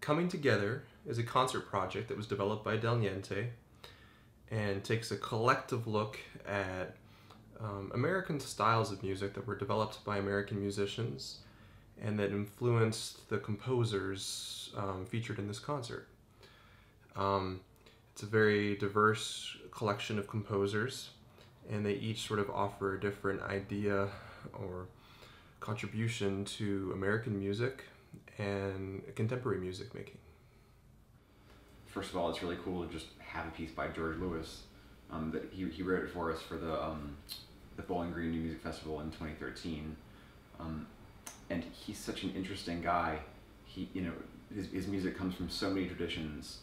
Coming Together is a concert project that was developed by Dal Niente and takes a collective look at American styles of music that were developed by American musicians and that influenced the composers featured in this concert. It's a very diverse collection of composers, and they each sort of offer a different idea or contribution to American music and contemporary music making. First of all, it's really cool to just have a piece by George Lewis. That he wrote it for us for the Bowling Green New Music Festival in 2013. And he's such an interesting guy. His music comes from so many traditions.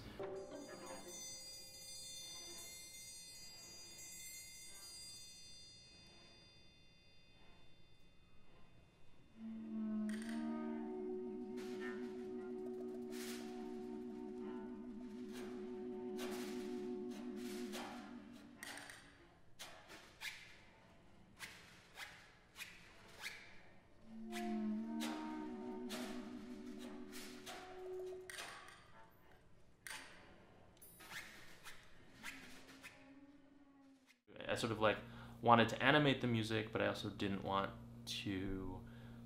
I sort of wanted to animate the music, but I also didn't want to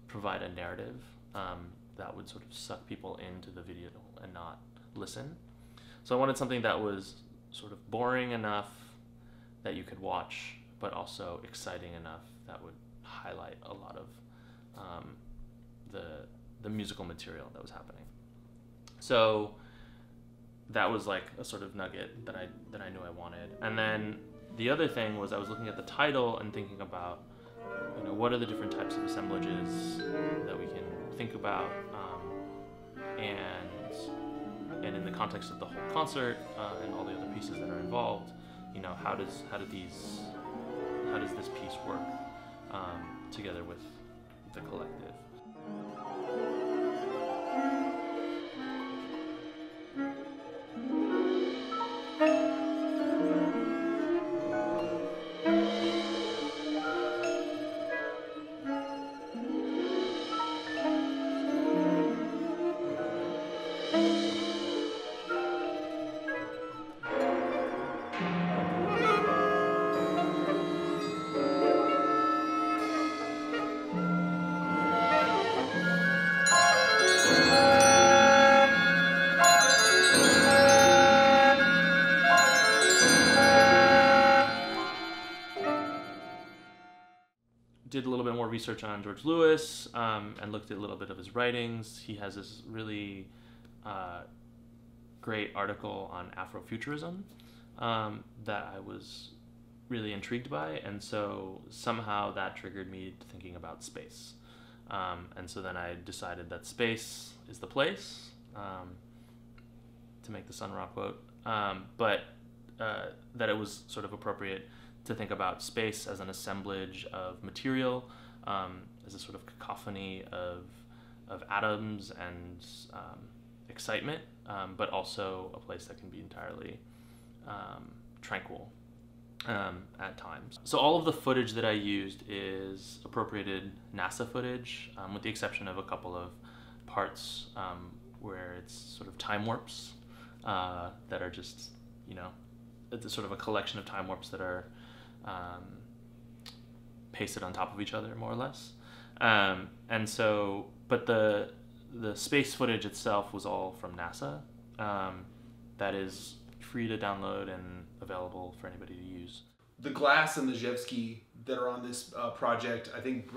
provide a narrative that would sort of suck people into the video and not listen. So I wanted something that was sort of boring enough that you could watch, but also exciting enough that would highlight a lot of the musical material that was happening. So that was like a sort of nugget that I knew I wanted. And then the other thing was I was looking at the title and thinking about, what are the different types of assemblages that we can think about, and in the context of the whole concert and all the other pieces that are involved, how does this piece work together with the collective? Did a little bit more research on George Lewis and looked at a little bit of his writings. He has this really great article on Afrofuturism that I was really intrigued by, and so somehow that triggered me thinking about space. And so then I decided that space is the place, to make the Sun Ra quote, but that it was sort of appropriate to think about space as an assemblage of material, as a sort of cacophony of atoms and excitement, but also a place that can be entirely tranquil at times. So all of the footage that I used is appropriated NASA footage, with the exception of a couple of parts where it's sort of time warps that are just, it's sort of a collection of time warps that are pasted on top of each other, more or less. And so, but the space footage itself was all from NASA. That is free to download and available for anybody to use. The glass and the Rzewski that are on this project, I think,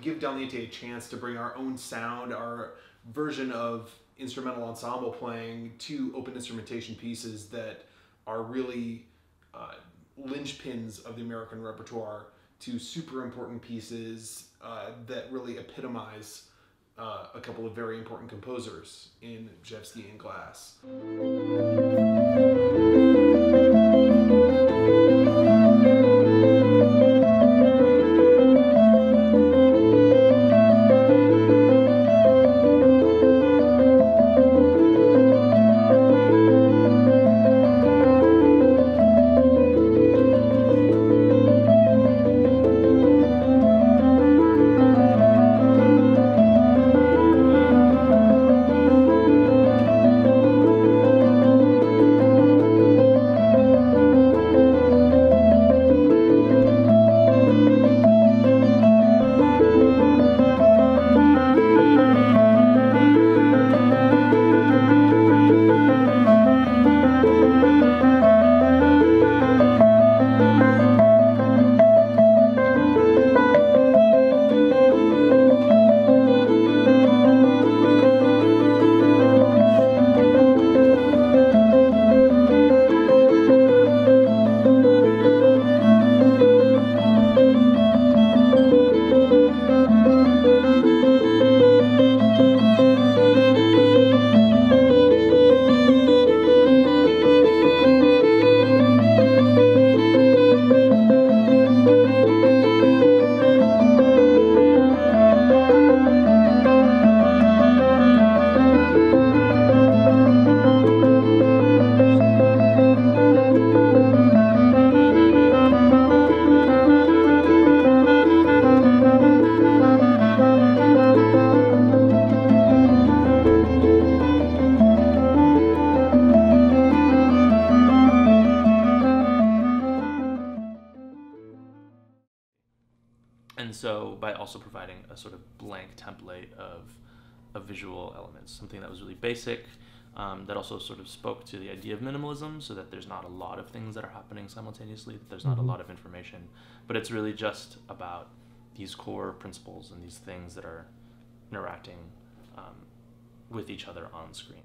give Dal Niente a chance to bring our own sound, our version of instrumental ensemble playing to open instrumentation pieces that are really linchpins of the American repertoire to super important pieces that really epitomize a couple of very important composers in Rzewski and Glass. also providing a sort of blank template of visual elements, something that was really basic, that also sort of spoke to the idea of minimalism, so that there's not a lot of things that are happening simultaneously, that there's not a lot of information, but it's really just about these core principles and these things that are interacting with each other on screen.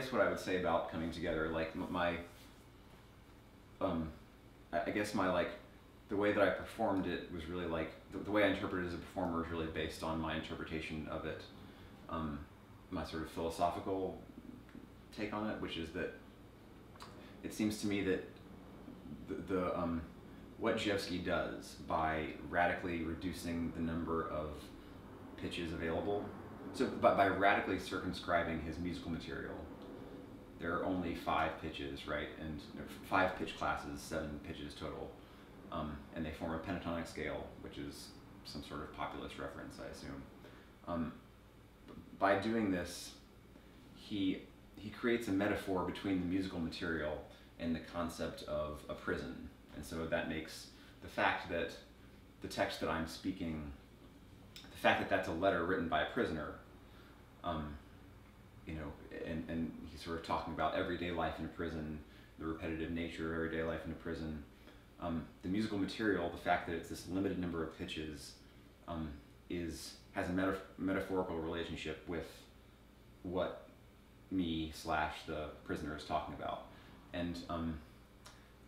What I would say about coming together, like I guess the way that I performed it was really like, the way I interpreted it as a performer is really based on my interpretation of it, my sort of philosophical take on it, which is that it seems to me that what Rzewski does by radically reducing the number of pitches available, so by radically circumscribing his musical material. There are only 5 pitches, right? And 5 pitch classes, 7 pitches total. And they form a pentatonic scale, which is some sort of populist reference, I assume. By doing this, he creates a metaphor between the musical material and the concept of a prison. And so that makes the fact that the text that I'm speaking, the fact that that's a letter written by a prisoner, you know, and he's sort of talking about everyday life in a prison, the repetitive nature of everyday life in a prison. The musical material, the fact that it's this limited number of pitches, has a metaphorical relationship with what me/the prisoner is talking about, and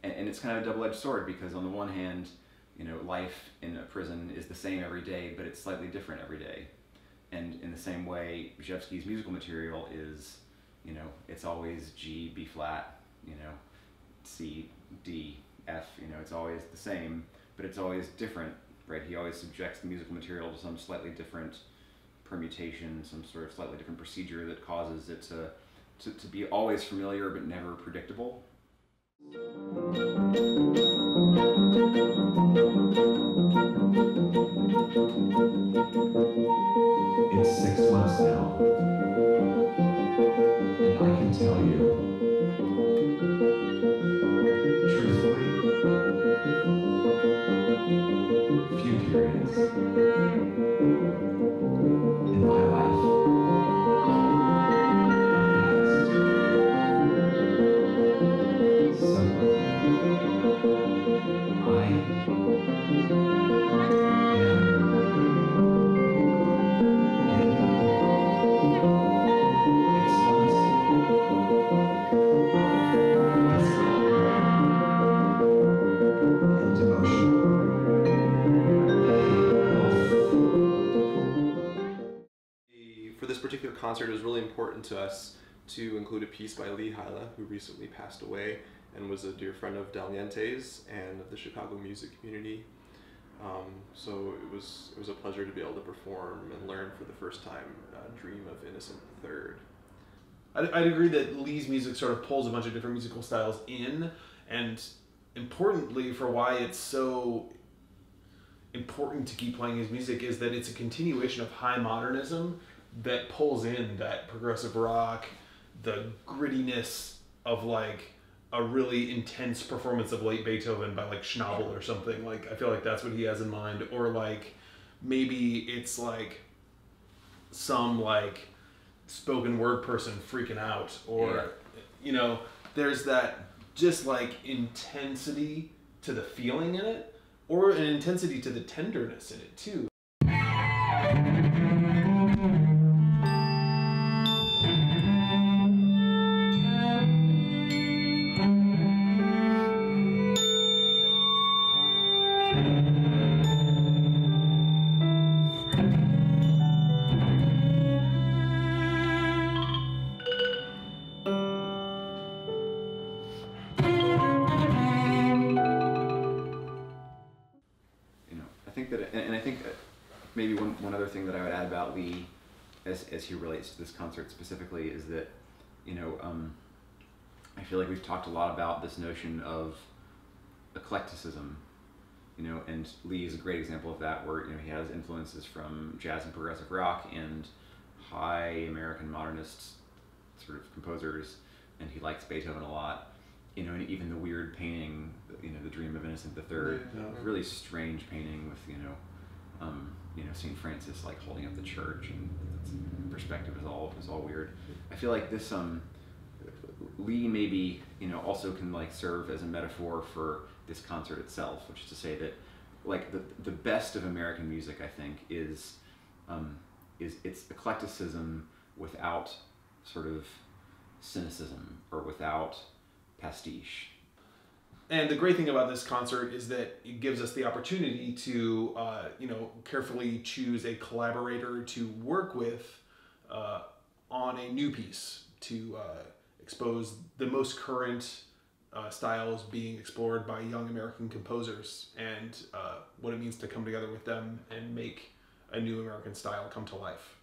it's kind of a double-edged sword, because on the one hand, you know, life in a prison is the same every day, but it's slightly different every day. And in the same way, Rzewski's musical material is, you know, it's always G, B flat, you know, C, D, F, you know, it's always the same, but it's always different, right? He always subjects the musical material to some slightly different permutation, some sort of slightly different procedure that causes it to be always familiar but never predictable. It's 6 months now, and I can tell you, truthfully, few periods in my life passed so For this particular concert, it was really important to us to include a piece by Hyla, who recently passed away and was a dear friend of Dal Niente's and of the Chicago music community. So it was a pleasure to be able to perform and learn for the first time Dream of Innocent Third. I'd agree that Lee's music sort of pulls a bunch of different musical styles in, and importantly for why it's so important to keep playing his music is that it's a continuation of high modernism, that pulls in that progressive rock, the grittiness of like a really intense performance of late Beethoven by like Schnabel or something. Like I feel like that's what he has in mind. Or like maybe it's like some like spoken word person freaking out, or you know, there's that just like intensity to the feeling in it, or an intensity to the tenderness in it too. I think maybe one other thing that I would add about Lee, as he relates to this concert specifically, is that, you know, I feel like we've talked a lot about this notion of eclecticism, you know, and Lee is a great example of that, where, you know, he has influences from jazz and progressive rock and high American modernist sort of composers, and he likes Beethoven a lot, you know, and even the weird painting, you know, The Dream of Innocent III, really strange painting with, you know, St. Francis like holding up the church, and its perspective is all weird. I feel like this Lee maybe, you know, also can like serve as a metaphor for this concert itself, which is to say that like the best of American music, I think, is its eclecticism without sort of cynicism or without pastiche. And the great thing about this concert is that it gives us the opportunity to, carefully choose a collaborator to work with on a new piece, to expose the most current styles being explored by young American composers, and what it means to come together with them and make a new American style come to life.